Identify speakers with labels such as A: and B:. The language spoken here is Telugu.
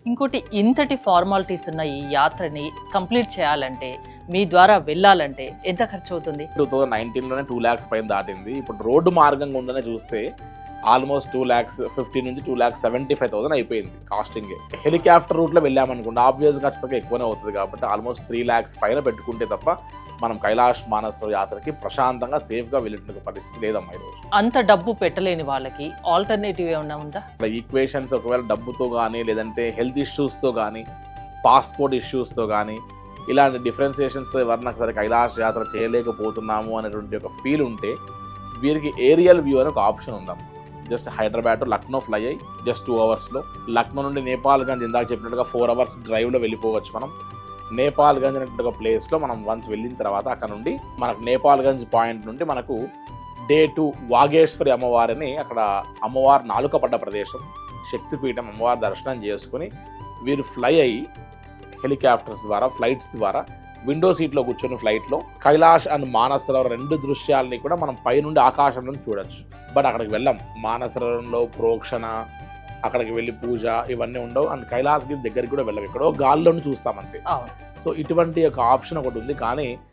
A: ఇంకోటి ఇంతటి ఫార్మాలిటీస్ ఉన్న ఈ యాత్రని కంప్లీట్ చేయాలంటే మీ ద్వారా వెళ్ళాలంటే ఎంత ఖర్చు అవుతుంది?
B: 2019లోనే 2 lakhs పైన దాటింది. ఇప్పుడు రోడ్డు మార్గంగా ఉండనే చూస్తే ఆల్మోస్ట్ 2,50,000 నుంచి 2,75,000 అయిపోయింది కాస్టింగ్. హెలికాప్టర్ రూట్లో వెళ్ళామనుకోండి ఆబ్వియస్గా ఖచ్చితంగా ఎక్కువనే అవుతుంది కాబట్టి ఆల్మోస్ట్ 3 lakhs పైన పెట్టుకుంటే తప్ప మనం కైలాష్ మానసరోవర్ యాత్రకి ప్రశాంతంగా సేఫ్గా వెళ్ళిన పరిస్థితి లేదమ్మా ఈరోజు.
A: అంత డబ్బు పెట్టలేని వాళ్ళకి ఆల్టర్నేటివ్ ఏమైనా ఉందా?
B: ఈక్వేషన్స్ ఒకవేళ డబ్బుతో కానీ లేదంటే హెల్త్ ఇష్యూస్తో కానీ పాస్పోర్ట్ ఇష్యూస్తో కానీ ఇలాంటి డిఫరెన్సియేషన్స్తో ఎవరన్నా సరే కైలాష్ యాత్ర చేయలేకపోతున్నాము అనేటువంటి ఒక ఫీల్ ఉంటే వీరికి ఏరియల్ వ్యూ అనే ఒక ఆప్షన్ ఉందమ్మా. Just Hyderabad to Lucknow fly అయ్యి జస్ట్ 2 hours లక్నో నుండి నేపాల్గంజ్ ఇందాక చెప్పినట్టుగా 4 hours డ్రైవ్లో వెళ్ళిపోవచ్చు. మనం నేపాల్గంజ్ అనేటువంటి ఒక ప్లేస్లో మనం వన్స్ వెళ్ళిన తర్వాత అక్కడ నుండి మనకు నేపాల్గంజ్ పాయింట్ నుండి మనకు Day 2 వాగేశ్వరి అమ్మవారిని అక్కడ అమ్మవారు నాలుక పడ్డ ప్రదేశం శక్తిపీఠం అమ్మవారి దర్శనం చేసుకుని వీరు ఫ్లై అయ్యి హెలికాప్టర్స్ ద్వారా ఫ్లైట్స్ ద్వారా విండో సీట్లో కూర్చొని ఫ్లైట్లో కైలాష్ అండ్ మానసరోవర్ 2 దృశ్యాలని కూడా మనం పైనుండి ఆకాశం నుండి చూడొచ్చు. బట్ అక్కడికి వెళ్ళాం. మానసరోవరంలో ప్రోక్షణ అక్కడికి వెళ్ళి పూజ ఇవన్నీ ఉండవు అండ్ కైలాసగిరి దగ్గరికి కూడా వెళ్ళాం. ఎక్కడో గాల్లోని చూస్తాం అంతే. సో ఇటువంటి ఒక ఆప్షన్ ఒకటి ఉంది. కానీ